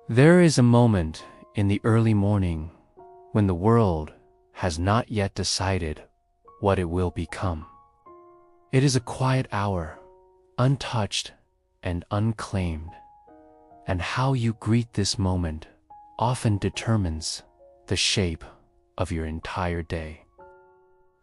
There is a moment in the early morning when the world has not yet decided what it will become. It is a quiet hour, untouched and unclaimed, and how you greet this moment often determines the shape of your entire day.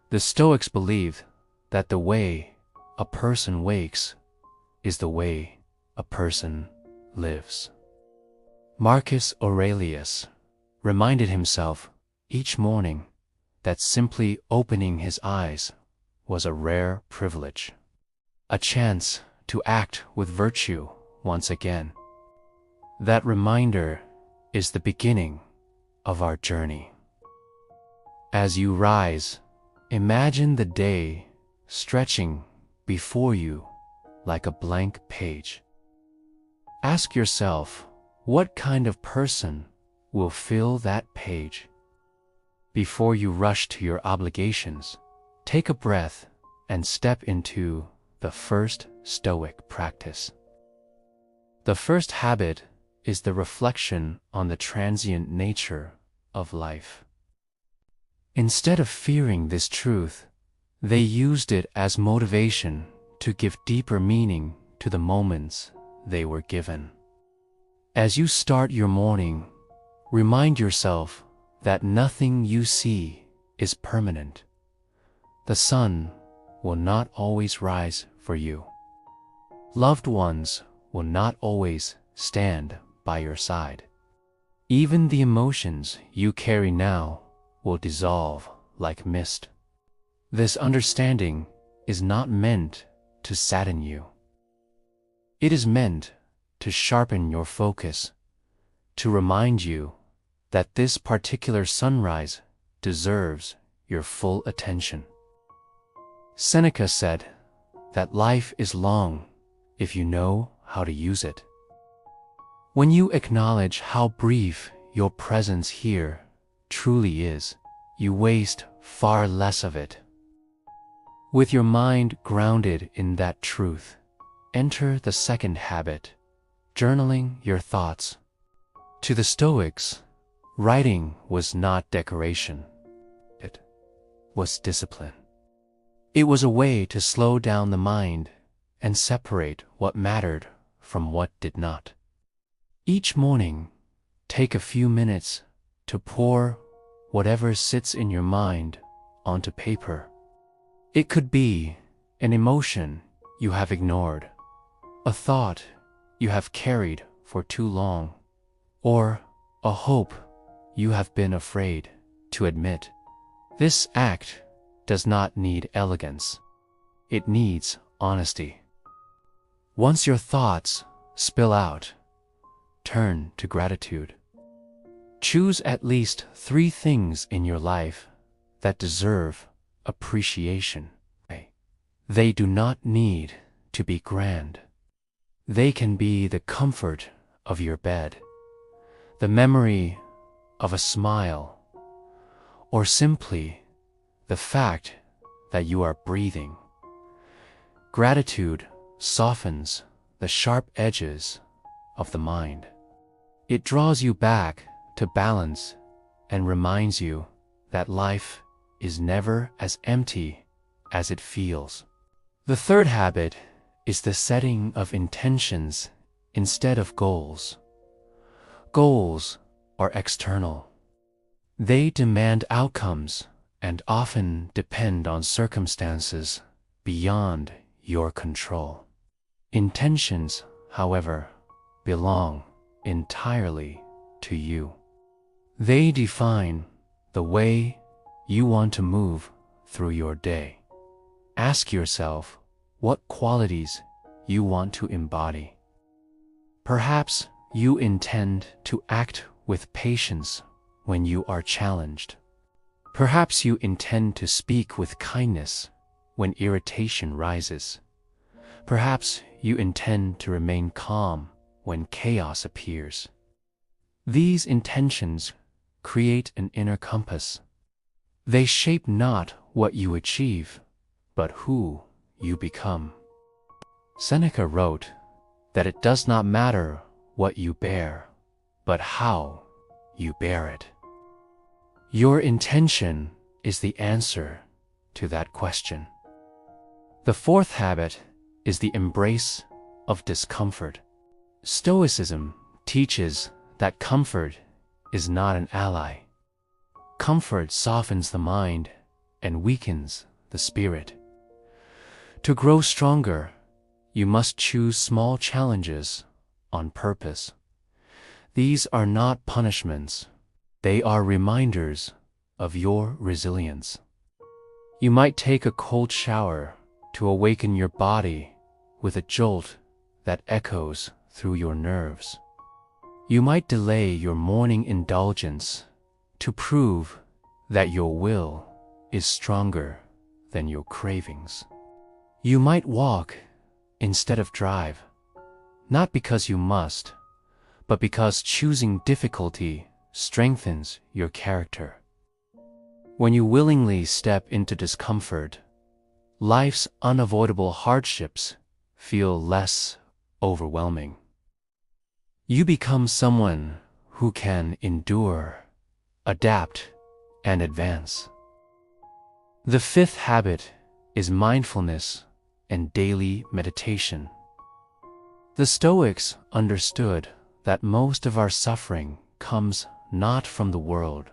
The Stoics believe that the way a person wakes is the way a person lives. Marcus Aurelius reminded himself each morning that simply opening his eyes was a rare privilege, a chance to act with virtue once again. That reminder is the beginning of our journey. As you rise, imagine the day stretching before you like a blank page. Ask yourself, what kind of person will fill that page? Before you rush to your obligations, take a breath and step into the first Stoic practice. The first habit is the reflection on the transient nature of life. Instead of fearing this truth, they used it as motivation to give deeper meaning to the moments they were given. As you start your morning, remind yourself that nothing you see is permanent. The sun will not always rise for you. Loved ones will not always stand by your side. Even the emotions you carry now will dissolve like mist. This understanding is not meant to sadden you. It is meant to sharpen your focus, to remind you that this particular sunrise deserves your full attention. Seneca said that life is long if you know how to use it. When you acknowledge how brief your presence here truly is, you waste far less of it. With your mind grounded in that truth, enter the second habit, journaling your thoughts. To the Stoics, writing was not decoration. It was discipline. It was a way to slow down the mind and separate what mattered from what did not. Each morning, take a few minutes to pour whatever sits in your mind onto paper. It could be an emotion you have ignored, a thought you have carried for too long, or a hope you have been afraid to admit. This act does not need elegance. It needs honesty. Once your thoughts spill out, turn to gratitude. Choose at least 3 things in your life that deserve appreciation. They do not need to be grand. They can be the comfort of your bed, the memory of a smile, or simply the fact that you are breathing. Gratitude softens the sharp edges of the mind. It draws you back to balance and reminds you that life is never as empty as it feels. The third habit is the setting of intentions instead of goals. Goals are external. They demand outcomes and often depend on circumstances beyond your control. Intentions, however, belong entirely to you. They define the way you want to move through your day. Ask yourself what qualities you want to embody. Perhaps you intend to act with patience when you are challenged. Perhaps you intend to speak with kindness when irritation rises. Perhaps you intend to remain calm when chaos appears. These intentions create an inner compass. They shape not what you achieve, but who you become. Seneca wrote that it does not matter what you bear but how you bear it. Your intention is the answer to that question. The fourth habit is the embrace of discomfort. Stoicism teaches that comfort is not an ally. Comfort softens the mind and weakens the spirit. To grow stronger, you must choose small challenges on purpose. These are not punishments. They are reminders of your resilience. You might take a cold shower to awaken your body with a jolt that echoes through your nerves. You might delay your morning indulgence to prove that your will is stronger than your cravings. You might walk instead of drive, not because you must, but because choosing difficulty strengthens your character. When you willingly step into discomfort, life's unavoidable hardships feel less overwhelming. You become someone who can endure, adapt, and advance. The fifth habit is mindfulness and daily meditation. The Stoics understood that most of our suffering comes not from the world,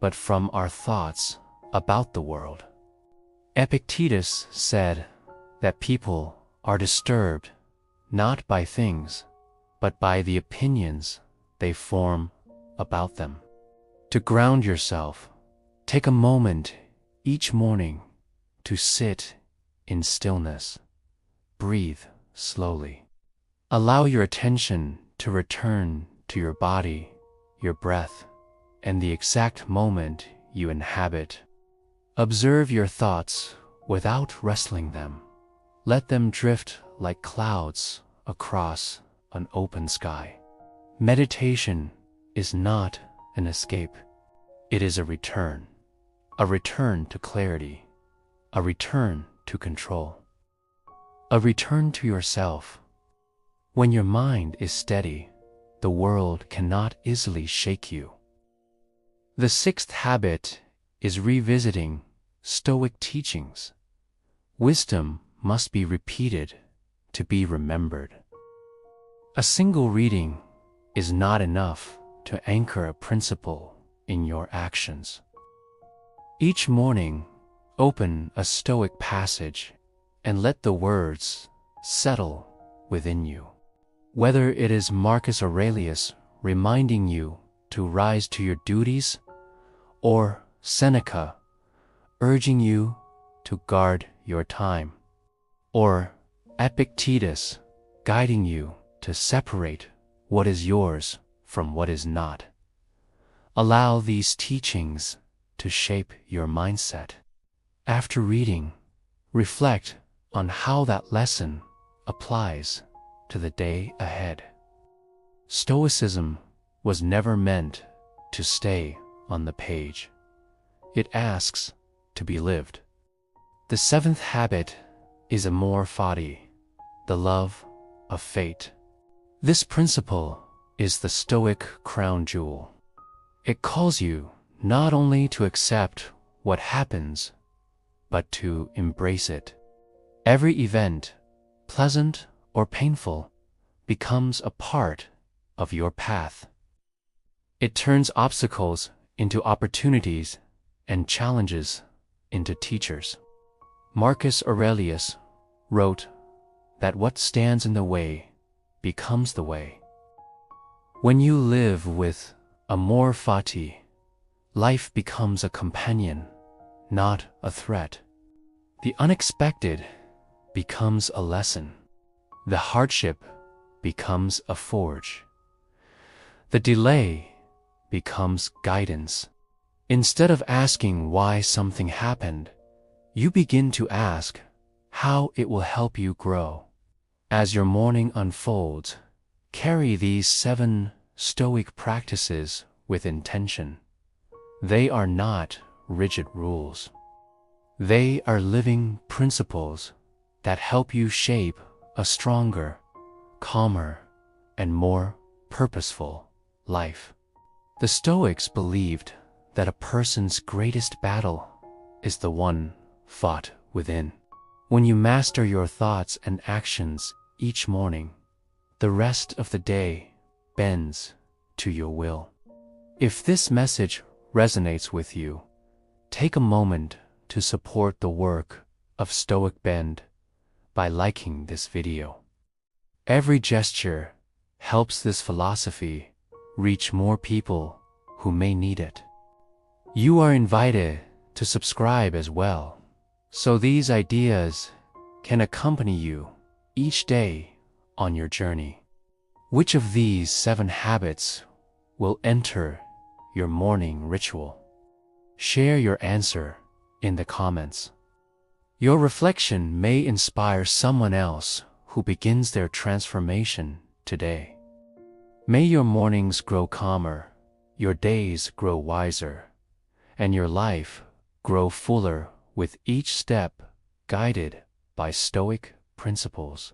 but from our thoughts about the world. Epictetus said that people are disturbed not by things, but by the opinions they form about them. To ground yourself, take a moment each morning to sit in stillness. Breathe slowly. Allow your attention to return to your body, your breath, and the exact moment you inhabit. Observe your thoughts without wrestling them. Let them drift like clouds across an open sky. Meditation is not an escape. It is a return to clarity, a return to control, a return to yourself. When your mind is steady, the world cannot easily shake you. The sixth habit is revisiting Stoic teachings. Wisdom must be repeated to be remembered. A single reading is not enough to anchor a principle in your actions. Each morning, open a Stoic passage and let the words settle within you. Whether it is Marcus Aurelius reminding you to rise to your duties, or Seneca urging you to guard your time, or Epictetus guiding you to separate what is yours from what is not. Allow these teachings to shape your mindset. After reading, reflect on how that lesson applies to the day ahead. Stoicism was never meant to stay on the page. It asks to be lived. The seventh habit is Amor Fati, the love of fate. This principle is the Stoic crown jewel. It calls you not only to accept what happens, but to embrace it. Every event, pleasant or painful, becomes a part of your path. It turns obstacles into opportunities and challenges into teachers. Marcus Aurelius wrote that what stands in the way becomes the way. When you live with Amor Fati, life becomes a companion, not a threat. The unexpected becomes a lesson. The hardship becomes a forge. The delay becomes guidance. Instead of asking why something happened, you begin to ask how it will help you grow. As your morning unfolds, carry these 7 Stoic practices with intention. They are not rigid rules. They are living principles that help you shape a stronger, calmer, and more purposeful life. The Stoics believed that a person's greatest battle is the one fought within. When you master your thoughts and actions each morning, the rest of the day bends to your will. If this message resonates with you, take a moment to support the work of Stoic Bend by liking this video. Every gesture helps this philosophy reach more people who may need it. You are invited to subscribe as well, so these ideas can accompany you each day on your journey. Which of these 7 habits will enter your morning ritual? Share your answer in the comments. Your reflection may inspire someone else who begins their transformation today. May your mornings grow calmer, your days grow wiser, and your life grow fuller with each step guided by Stoic principles.